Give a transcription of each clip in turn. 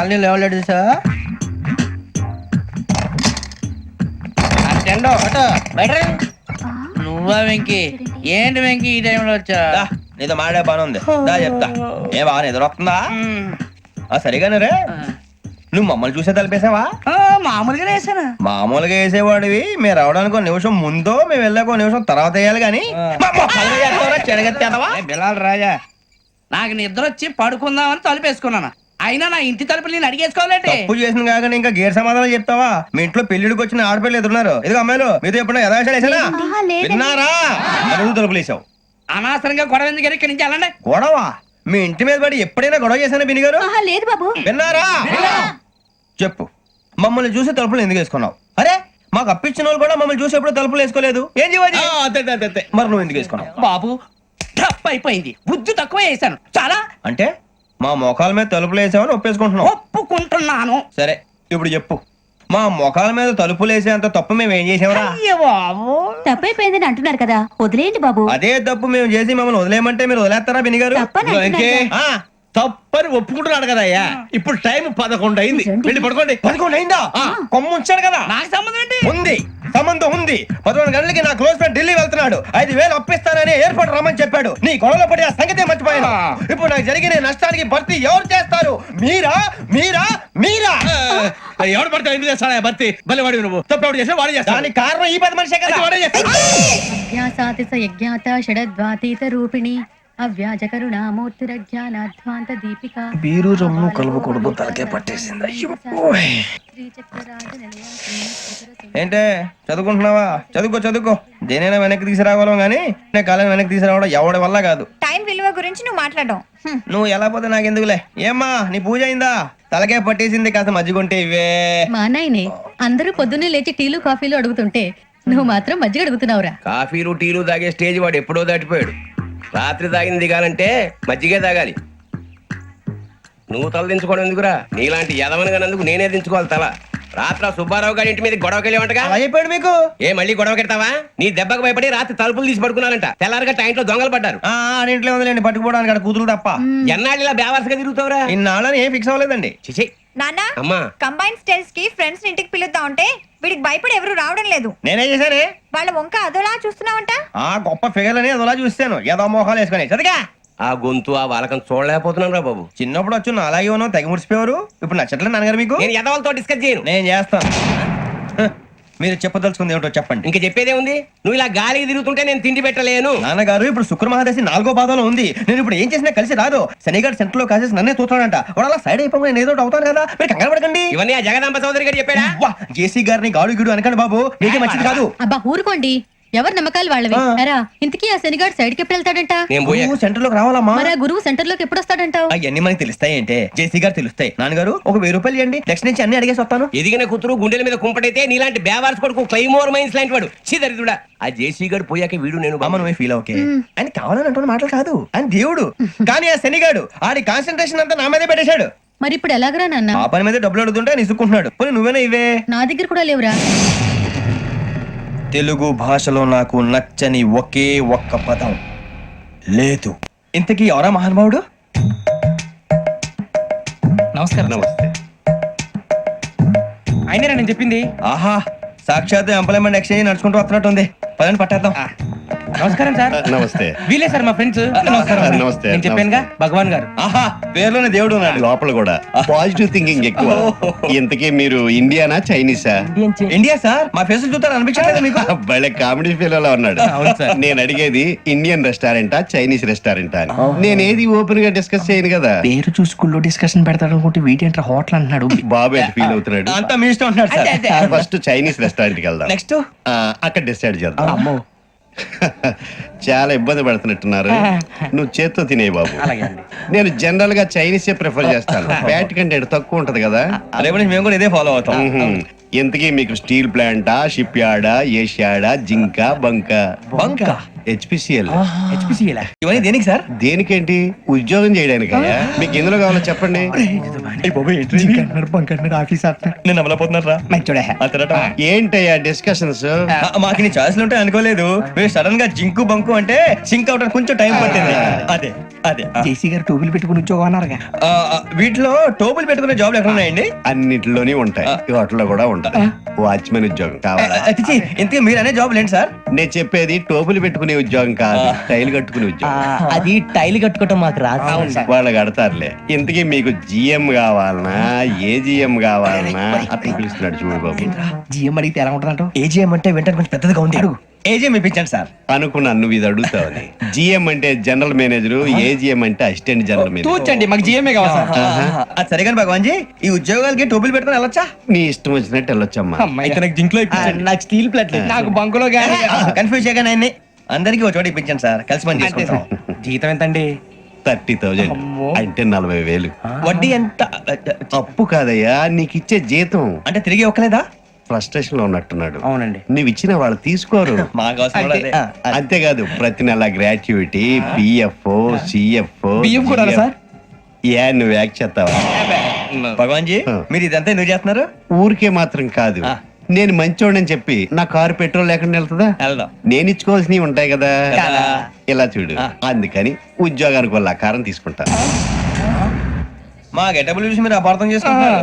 Colony లేవలేడు sir. అంటేండో ఒకటో బయట నువ్వా వెంకీ? ఏంటి వెంకీ ఈ టైంలో వచ్చా? నీతో మాడే పని ఉంది, దా చెప్తా. ఏ బాగా నిద్రొస్తుందా? సరిగానే రే, నువ్వు మమ్మల్ని చూసే తలిపేసావా? మామూలుగానే వేసాను. మామూలుగా వేసేవాడివి, మేము రావడానికి ఒక నిమిషం ముందో మేము వెళ్ళాక ఒక నిమిషం తర్వాత వేయాలి కానీ బిలాల్ రాజా, నాకు నిద్ర వచ్చి పడుకుందామని తలుపేసుకున్నాను. అయినా నా ఇంటి తలుపులు నేను అడిగేసుకోవాలంటే తప్పు చేసిన కాక ఇంకా గేర్ సమాధానం చెప్తావా? మీ ఇంట్లో పెళ్లిడికి వచ్చిన ఆడపిల్లలు ఎదురున్నారు. ఇదిగో అమ్మాయిలు, మీతో ఎప్పుడైనా యథాశాలు వేసానా? విన్నారా? అడుగు తలుపులు వేసావు. అనవసరంగా గొడవ ఎందుకు ఇక్కడి నుంచి వెళ్ళండి. గొడవ? మీ ఇంటి మీద పడి ఎప్పుడైనా గొడవ చేశానా బిని గారు? లేదు బాబు. విన్నారా? చెప్పు, మమ్మల్ని చూసి తలుపులు ఎందుకు వేసుకున్నావు? అరే మాకు అప్పించిన వాళ్ళు కూడా మమ్మల్ని చూసి ఎప్పుడు తలుపులు వేసుకోలేదు. ఏం చేయాలి? మరి నువ్వు ఎందుకు వేసుకున్నావు? బాబు తప్పు అయిపోయింది, బుద్ధి తక్కువ వేసాను చాలా. అంటే మా మోకాల మీద తలుపులు వేసామని ఒప్పేసుకుంటున్నావు? ఒప్పుకుంటున్నాను. సరే ఇప్పుడు చెప్పు, మా మొఖాల మీద తలుపులు వేసేంత తప్పు మేము ఏం చేసామరా? అయ్యో బాబు, తప్పైపోయిందని అంటున్నారు కదా, వదిలేయండి బాబు. అదే తప్పు మేము చేసి మమ్మల్ని వదిలేయమంటే మీరు వదిలేస్తారా బిని గారు? తప్పని అంటున్నారు కదా. తప్పని ఒప్పుకుంటున్నాడు కదా అయ్యా. ఇప్పుడు టైం 11 అయింది, వెళ్ళి పడుకోండి. 11 అయిందా? కొమ్ము ఉంచాడు కదా. నాకు సంబంధం ఏంటి? ఉంది, సంబంధం ఉంది. 11 గంటలకి నా క్లోజ్ ఫ్రెండ్ ఢిల్లీ వెళ్తున్నాడు. 5,000 అప్పిస్తానని ఎయిర్పోర్ట్ రమ్మని చెప్పాడు. నీ గొడవలో పడి ఆ సంగతే మర్చిపోయాను. ఇప్పుడు నాకు జరిగిన నష్టానికి భర్తీ ఎవరు చేస్తారు? మీరా మీరా మీరా? ఎవడు పడితే ఎందుకు చేస్తాడా భర్తీ? మళ్ళీ వాడి నువ్వు తప్పు ఎవడు చేసా వాడే చేస్తా. దానికి కారణం ఈ 10 మనిషే కదా. వాడే చేస్తా. అజ్ఞాసాతి స యజ్ఞాత షడద్వాతీత రూపిణి అవ్యాజ కరుణామూర్తిరజ్ఞానాధ్వాంత దీపిక బీరు రమ్ము కలుపుకూడదు, తలకే పట్టేసింది. ఏంటే చదువుకుంటున్నావా? చదువుకో చదువుకో. దేనైనా వెనక్కి తీసుకురావాలం గానీ కాలం వెనక్కి తీసుకురావడం ఎవడి వల్ల కాదు. టైం విలువ గురించి నువ్వు మాట్లాడడం. నువ్వు ఎలా పోతే నాకెందుకులే. ఏమ్మా నీ పూజ అయిందా? తలకే పట్టేసింది, కాస్త మజ్జిగుంటే ఇవే. మా నాయనే అందరూ పొద్దున్నే లేచి టీలు కాఫీలు అడుగుతుంటే నువ్వు మాత్రం మజ్జిగ అడుగుతున్నావురా. కాఫీలు టీలు తాగే స్టేజ్ వాడు ఎప్పుడో దాటిపోయాడు. రాత్రి తాగింది దిగాలంటే మజ్జిగే తాగాలి. నువ్వు తల దించుకోవడం ఎందుకురా? నీలాంటి యదవనగానందుకు నేనే దించుకోవాలి తల. రాత్రి సుబ్బారావు గారి ఇంటి మీద గొడవకి వెళ్ళేవంటగా. అలా చెప్పాడు మీకు? ఏ మళ్ళీ గొడవ కెడతావా? నీ దెబ్బకు భయపడి రాత్రి తలుపులు తీసి పడుకున్నారంట. తెల్లారగా టైంట్లో దొంగలు పడ్డారు. ఇంట్లో ఉందిలేండి, పట్టుకుపోవడానికి అక్కడ కూతురు తప్ప. ఎన్నాళ్ళు ఇలా బేవర్స్గా తిరుగుతావురా? ఇన్నాళ్ళని ఏం ఫిక్స్ అవ్వలేదండి. చిచి నాన్న, అమ్మా, కంబైన్ స్టైల్స్ కి ఫ్రెండ్స్ ఇంటికి పిలుద్దాం అంటే వీడికి భయపడి ఎవరు రావడం లేదు. నేనేం చేశానే? వాళ్ళ వంక అదోలా చూస్తున్నావంట. గొప్ప ఫిగర్ అని అదోలా చూస్తాను, ఏదో మోహాలు వేసుకొని. చదిగా ఆ గొంతు ఆ వాలకం చూడలేకపోతున్నాను రా బాబు. చిన్నప్పుడు వచ్చి నా అలాగే ఉన్నావు, తెగ ముడిచిపోయారు. ఇప్పుడు నచ్చట్లేదు నాన్నగారు మీకు? నేను యదవలతో డిస్కస్ చేయను. నేను చేస్తాను. మీరు చెప్పదలుచుకుంది ఏమిటో చెప్పండి. ఇంకా చెప్పేదే ఉంది. నువ్వు ఇలా గాలికి తిరుగుతుంటే నేను తిండి పెట్టలేను. నాన్నగారు ఇప్పుడు శుక్ర మహాదశి 4వ పాదంలో ఉంది. నేను ఇప్పుడు ఏం చేసినా కలిసి రాదు. శనిగారు సెంటర్ లో కాసేసి నన్నే చూస్తాడంట. వాడు అలా సైడ్ అయిపోయి నేను ఏదో అవుతాను కదా, మీరు కంగారు పడకండి. ఇవన్నీ ఆ జగదాంబ చౌదరి గారు చెప్పాడా? జేసీ గారిని గాడు గిడు అనకండి బాబు, మీకే మంచిది కాదు. అబ్బా ఊరుకోండి, ఎవరి నమ్మకాలు వాళ్ళవి. ఎరా ఇంతకీ ఆ శనిగాడు సైడ్కి ఎప్పుడు వెళ్తాడంట? నేను పోయా. సెంటర్ లోకి రావాలమ్మా. మరి ఆ గురువు సెంటర్ లోకి ఎప్పుడు వస్తాడంటావు? అవన్నీ మనకి తెలుస్తాయి అంటే జేసీ గారు తెలుస్తాయి. నాన్నగారు ఒక 1000 రూపాయలు ఇవ్వండి, నెక్స్ట్ నుంచి అన్ని అడిగేసి వస్తాను. ఎదిగిన కూతురు గుండెల మీద కుంపటైతే నీలాంటి బేవార్స్ కొడుకు క్లైమోర్ మైన్స్ లాంటి వాడు చీదరిదుడా. ఆ జేసీ గారు పోయాక వీడు నేను అమ్మ నువ్వే ఫీల్ ఓకే. ఆయన కావాలని అంటున్న మాటలు కాదు, ఆయన దేవుడు. కానీ ఆ శనిగాడు ఆడి కాన్సన్ట్రేషన్ అంతా నా మీదే పెట్టేశాడు. మరి ఇప్పుడు ఎలాగరా నాన్న? ఆ పని మీద డబ్బులు అడుగుతుంటే ఆయన ఇసుక్కుంటున్నాడు. పోనీ నువ్వేనా ఇవే? నా దగ్గర కూడా లేవురా. తెలుగు భాషలో నాకు నచ్చని ఒకే ఒక్క పదం లేదు. ఇంతకీ ఎవరా మహానుభావుడు? నమస్కారం. నమస్తే. అయినా నేను చెప్పింది. ఆహా, సాక్షాత్ ఎంప్లాయ్మెంట్ ఎక్స్చేంజ్ నడుచుకుంటూ వస్తున్నట్టుంది. పదండి పట్టేద్దాం. నమస్కారం సార్. నమస్తే. వీలే సార్ మా ఫ్రెండ్స్. నమస్కారం. నమస్తే. నేను చెప్పానుగా భగవాన్ గారు. ఆహా, పేర్లోనే దేవుడు ఉన్నాడు. లోపల కూడా పాజిటివ్ థింకింగ్ ఎక్కువ. ఇంతకీ మీరు ఇండియానా చైనీసా? India sir. మా ఫేస్ చూస్తారు అనిపించలేదు మీకు? భలే కామెడీ ఫీల్ అలా ఉన్నాడు. అవును సార్. నేను అడిగేది ఇండియన్ రెస్టారెంటా చైనీస్ రెస్టారెంటా అని. నేను ఏది ఓపెన్ గా డిస్కస్ చేయను కదా. పేరు చూసుకుల్లో డిస్కషన్ పెడతాడు అనుకుంటే వీటి అంటే హోటల్ అంటున్నాడు. బాబు ఎంత ఫీల్ అవుతున్నాడు. అంతా మీ ఇష్టం ఉంటున్నాడు సార్. ఫస్ట్ చైనీస్ రెస్టారెంట్ కి వెళ్దాం. నెక్స్ట్ అక్కడ డిసైడ్ చేద్దాం. అమ్మో, చాలా ఇబ్బంది పడుతున్నట్టున్నారు. నువ్వు చేత్తో తినే బాబు. అలాగే అండి. నేను జనరల్ గా చైనీస్ ప్రిఫర్ చేస్తాను. బ్యాట్ కంటే తక్కువ ఉంటది కదా. రేపు నుంచి మేము కూడా ఇదే ఫాలో అవుతాం. ఎంతకీ మీకు స్టీల్ ప్లాంటా, షిప్ యార్డా, ఏషియాడా, జింక, బంక? బంక, హెచ్పిసిఎల్. ఇవన్నీ దేనికి సార్? దేనికేంటి? ఉద్యోగం చేయడానికి. మీకు ఎందులో కావాలో చెప్పండి. నేను అమలపోతున్నారా ఏంటయ్యా డిస్కషన్స్? మాకు నీ ఛాయిస్లు ఉంటాయి అనుకోలేదు. మీరు సడన్ గా జింకు బంకు అంటే సింక్ అవడానికి కొంచెం టైం పట్టింది. అదే అదే జేసీ గారు టోపీలు పెట్టుకుని ఉద్యోగం అన్నారుగా. వీటిలో టోపులు పెట్టుకునే జాబ్లు ఎక్కడ ఉన్నాయండి? అన్నిటిలోనే ఉంటాయి, వాటిలో కూడా ఉంటాయి. వాచ్మెన్ ఉద్యోగం కావాలా? అతిచి ఇంతకీ మీరు అనే జాబ్ ఏంటి సార్? నేను చెప్పేది టోపులు పెట్టుకునే ఉద్యోగం కాదు, టైల్ కట్టుకునే ఉద్యోగం. అది టైల్ కట్టుకోవటం మాకు రాదు. వాళ్ళు కడతారులే. ఇంతకీ మీకు జిఎం కావాలనా, ఏ జిఎం కావాలనా అట్లా పిలుస్తున్నాడు చూడు బాబు. జిఎం అడిగితే ఎలా ఉంటుందంట? ఏజీఎం అంటే వెంటనే కొంచెం పెద్దదిగా ఉంది. అడుగు. ఏజీఎం ఇప్పించండి సార్. అనుకున్నాను నువ్వు ఇది అడుగుతావని. జిఎం అంటే జనరల్ మేనేజర్, ఏజిఎం అంటే అసిస్టెంట్ జనరల్ మేనేజర్. తూచండి, మాకు జిఎంఏ కావాలి సార్. అది సరే కానీ భగవాన్ జీ, ఈ ఉద్యోగాలకి టోపులు పెట్టుకుని వెళ్ళొచ్చా? నీ ఇష్టం వచ్చినట్టు వెళ్ళొచ్చమ్మా. అయితే నాకు జింక్ లో నాకు స్టీల్ ప్లేట్, నాకు బంకులో గానీ. కన్ఫ్యూజ్ చేయగానే ఆయన్ని అందరికీ ఒక చోట ఇప్పించండి సార్, కలిసి పని చేసుకుంటాం. జీతం ఎంతండి? 30,000 అంటే 40,000. వడ్డీ ఎంత? అప్పు కాదయ్యా, నీకు ఇచ్చే జీతం. అంటే తిరిగి ఒక్కలేదా? ఫ్రస్ట్రేషన్ లో ఉన్నట్టున్నాడు. అవునండి. నువ్వు ఇచ్చిన వాళ్ళు తీసుకోరు. మాకు అవసరం కూడా అదే. అంతేకాదు ప్రతి నెల గ్రాట్యుటీ, పిఎఫ్, సిఎఫ్. బియ్యం కూడా సార్? ఏ నువ్వు యాక్ట్ చేస్తావా? భగవాన్ జీ, మీరు ఇదంతా ఎందుకు చేస్తున్నారు? ఊరికే మాత్రం కాదు, నేను మంచోడని చెప్పి నా కారు పెట్రోల్ లేకుండా వెళ్తుందా? వెళ్దాం. నేను ఇచ్చుకోవాల్సినవి ఉంటాయి కదా. కదా. ఇలా చూడు, అందుకని ఉద్యోగానికి వాళ్ళ ఆకారం తీసుకుంటా. మా గెటబుల్ చూసి మీరు అపార్థం చేసుకుంటున్నారు.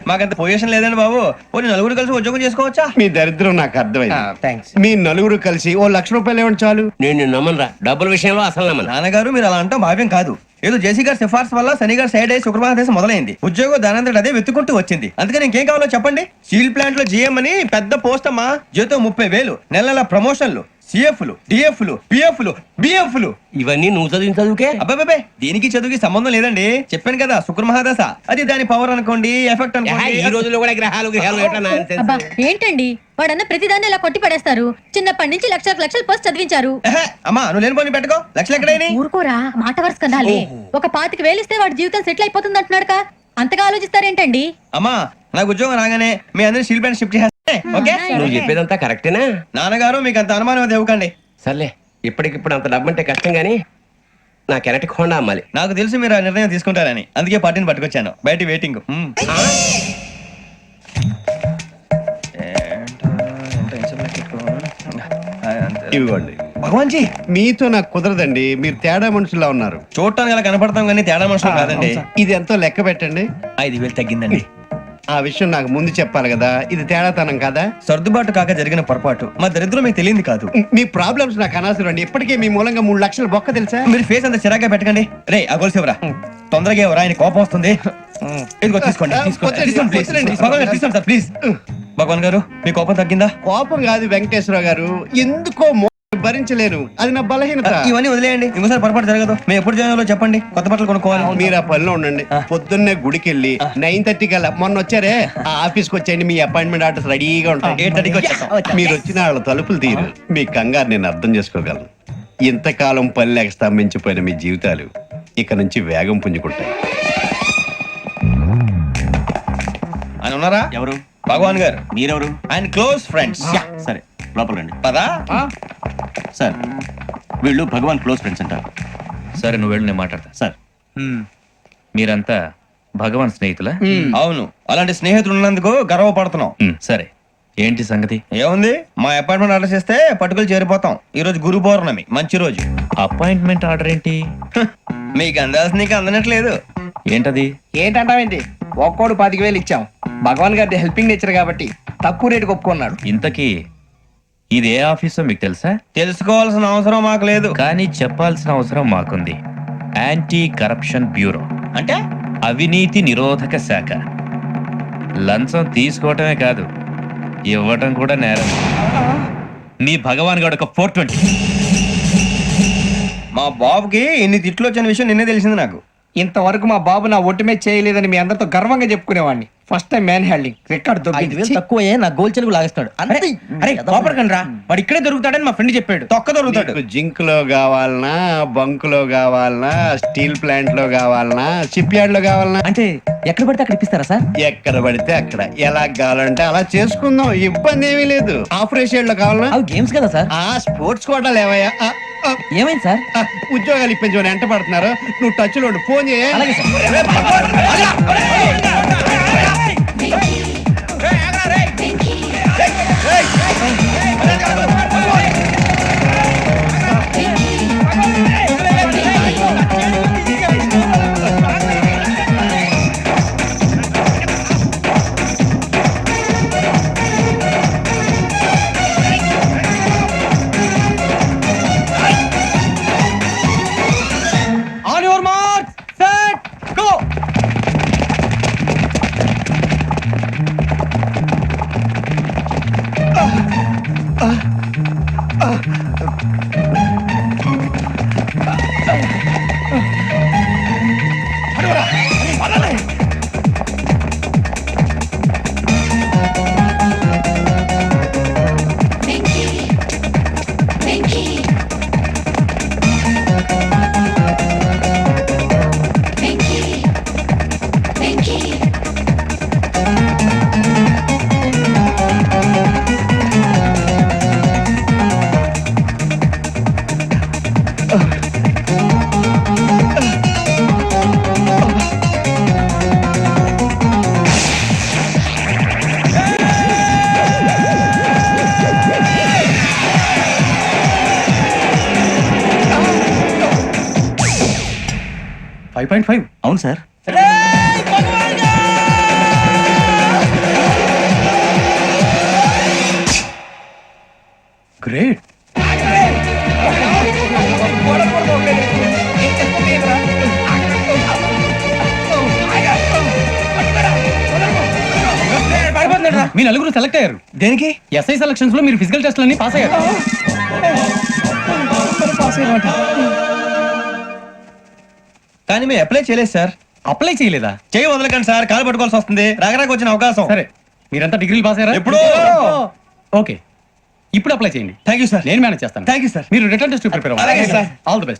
మాకంత పొజిషన్ లేదండి బాబు. పోనీ నలుగురు కలిసి ఉద్యోగం చేసుకోవచ్చా? మీ దరిద్రం నాకు అర్థమైంది. థ్యాంక్స్. మీ నలుగురు కలిసి ఓ ₹1,00,000 ఇవ్వండి చాలు. నేను నమ్మనరా, డబ్బుల విషయంలో అసలు నమ్మను. నాన్నగారు మీరు అలా అంటాం భావ్యం కాదు. ఏదో జేసీ గారి సిఫార్సు వల్ల శని గారు సైడ్ అయ్యి శుక్రవారం దేశం మొదలైంది. ఉద్యోగం దానంతటి అదే వెతుకుంటూ వచ్చింది. అందుకని ఇంకేం కావాలో చెప్పండి. స్టీల్ ప్లాంట్ లో జీఎం అని పెద్ద పోస్ట్ అమ్మా. జీతం 30,000, నెల నెల ప్రమోషన్లు, సిఎఫ్లు, డిఎఫ్లు, పిఎఫ్లు, బిఎఫ్లు. ఇవన్నీ నువ్వు చదివిన చదువుకే. అబ్బాబే, దీనికి చదువుకి సంబంధం లేదండి. చెప్పాను కదా, శుక్ర మహాదశ. అది దాని పవర్ అనుకోండి, ఎఫెక్ట్ ఈ అనుకోండి. రోజుల్లో కూడా గ్రహాలు ఎట్లా nonsense? అబ్బా ఏంటండి వాడన్న ప్రతిదాన్ని ఇలా కొట్టి పడేస్తారు. చిన్నప్పటి నుంచి లక్షలు పోస్ట్ చదివించారు. ఎహె, అమ్మా నువ్వు లేని పోనీ పెట్టుకో. లక్షలు ఎక్కడైనా ఊరుకోరా, మాట వరుస కదాలే. ఒక 25,000 ఇస్తే వాడి జీవితం సెటిల్ అయిపోతుంది అంటున్నాడుగా. అంతగా ఆలోచిస్తారేంటండి? అమ్మా నాకు ఉద్యోగం రాగానే మీ అందరినీ స్టీల్ ప్లాంట్ షిఫ్ట్ చేస్తే ఓకే. నువ్వు చెప్పేదంతా కరెక్టేనా? నాన్నగారు మీకు అంత అనుమానం అది ఇవ్వకండి. సర్లే, ఇప్పటికిప్పుడు అంత డబ్బు అంటే కష్టం గానీ నా కెనటిక్ హోండా అమ్మాలి. నాకు తెలుసు మీరు ఆ నిర్ణయం తీసుకుంటారని, అందుకే పార్టీని పట్టుకొచ్చాను. బయట వెయిటింగ్. ఇవ్వండి. భగవాన్ జీ, మీతో నాకు కుదరదండి, మీరు తేడా మనుషులా ఉన్నారు. చూడటానికి అలా కనపడతాం కానీ తేడా మనుషులు కాదండి. ఇది ఎంతో లెక్క పెట్టండి. 5,000 తగ్గిందండి. ఆ విషయం నాకు ముందు చెప్పాలి కదా, ఇది తేడాతనం కదా. సర్దుబాటు కాక జరిగిన పొరపాటు. మా దరిద్రం మీకు తెలియదు కాదు. మీ ప్రాబ్లమ్స్ నాకు అనవసరం అండి. ఇప్పటికే మీ మూలంగా 3 లక్షల బొక్క తెలుసా. మీరు ఫేస్ అంత చిరాగ్గా పెట్టకండి. రే ఆ గొలుసేవరా, తొందరగా ఎవరా, ఆయన కోపం వస్తుంది. ఇదిగో తీసుకోండి, తీసుకోండి, తీసుకోండి, please. భగవాన్ గారు తీసుకోండి సార్, ప్లీజ్. భగవాన్ గారు మీ కోపం తగ్గిందా? కోపం కాదు వెంకటేశ్వర గారు, ఎందుకో భరించలేను, అది నా బలహీనత. ఇవన్నీ వదిలేయండి, ఇంకోసారి పొరపాటు జరగదు. మేము ఎప్పుడు జాయిన్ అవ్వాలో చెప్పండి, కొత్త బట్టలు కొనుక్కోవాలి. మీరు ఆ పనిలో ఉండండి. పొద్దున్నే గుడికి వెళ్ళి 9:30 కల్లా, మొన్న వచ్చారే ఆ ఆఫీస్కి వచ్చేయండి. మీ అపాయింట్మెంట్ ఆర్డర్స్ రెడీగా ఉంటాయి. 8:30కి వచ్చేస్తాం. మీరు వచ్చిన వాళ్ళ తలుపులు తీరు. మీ కంగారు నేను అర్థం చేసుకోగలను. ఇంతకాలం పని లేక స్తంభించిపోయిన మీ జీవితాలు ఇక నుంచి వేగం పుంజుకుంటాయి. ఆయన ఉన్నారా? ఎవరు? భగవాన్ గారు. మీరెవరు? ఆయన క్లోజ్ ఫ్రెండ్స్. సరే, లోపల రండి. పదా? సార్, వీళ్ళు భగవాన్ క్లోజ్ ఫ్రెండ్స్ అంటారు. సరే నువ్వు వెళ్ళు, నేను మాట్లాడతా. సార్, మీరంతా భగవాన్ స్నేహితులా? అవును, అలాంటి స్నేహితులు ఉన్నందుకు గర్వపడుతున్నాం. సరే, ఏంటి సంగతి? ఏముంది, మా అపాయింట్మెంట్ ఆర్డర్ చేస్తే పట్టుకులు చేరిపోతాం. ఈ రోజు గురు పౌర్ణమి, మంచి రోజు. అపాయింట్మెంట్ ఆర్డర్ ఏంటి? మీకు అందాల్సి నీకు అందనట్లేదు. ఏంటది? ఏంటంటావేంటి? ఒక్కోడు 25,000 ఇచ్చాం. భగవాన్ గారి హెల్పింగ్ నేచర్ కాబట్టి తక్కువ రేటుకి ఒప్పుకున్నాడు. ఇంతకీ ఇది ఏ ఆఫీసో మీకు తెలుసా? తెలుసుకోవాల్సిన అవసరం మాకు లేదు. కానీ చెప్పాల్సిన అవసరం మాకుంది. యాంటీ కరప్షన్ బ్యూరో, అంటే అవినీతి నిరోధక శాఖ. లంచం తీసుకోవటమే కాదు, ఇవ్వటం కూడా నేరం. మీ భగవాన్ గారు ఒక 420. మా బాబుకి ఇన్ని తిట్లు వచ్చిన విషయం నిన్నే తెలిసింది నాకు. ఇంతవరకు మా బాబు నా ఒట్టుమే చేయలేదని మీ అందరితో గర్వంగా చెప్పుకునేవాడిని. First time man handing record తక్కువ నా గోల్ చెలుగు లాగేస్తాడు. అరే కోపడకండి రా, వాడు ఇక్కడే దొరుకుతాడని మా ఫ్రెండ్ చెప్పాడు. తొక్క దొరుకుతాడు. మీకు జింక్ లో కావాలనా, బంక్ లో కావాలనా, స్టీల్ ప్లాంట్ లో కావాలనా, షిప్ యార్డ్ లో కావాలనా? అంటే ఎక్కడ పడితే అక్కడ ఇప్పిస్తారా సార్? ఎక్కడ పడితే అక్కడ, ఎలా కావాలంటే అలా చేసుకుందాం, ఇబ్బంది ఏమీ లేదు. ఆపరేషన్ లో కావాలనా? అవి గేమ్స్ కదా సార్. ఆ స్పోర్ట్స్ కోటాలు ఏవయ్యా? ఏమైంది సార్? ఉద్యోగాలు ఇప్పించమని ఎంట పడుతున్నారు. నువ్వు టచ్ లో ఫోన్ చేయ. అలాగే సార్. అవును సార్. గ్రేట్. మీ నలుగురు సెలెక్ట్ అయ్యారు. దేనికి? ఎస్ఐ సెలక్షన్స్ లో మీరు ఫిజికల్ టెస్ట్ అన్ని పాస్ అయ్యారు. కానీ మేము అప్లై చేయలేదు సార్. అప్లై చేయలేదా? చేయి వదలకండి సార్, కాలు పట్టుకోవాల్సి వస్తుంది. రాగరాకు వచ్చిన అవకాశం. సరే, మీరంతా డిగ్రీలు పాస్ అయ్యారా? ఎప్పుడో. ఓకే, ఇప్పుడు అప్లై చేయండి. Thank you sir. నేను మేనేజ్ చేస్తాను. Thank you sir. మీరు రిటర్న్ టెస్ట్ ప్రిపేర్ అలాగే సార్. All the best.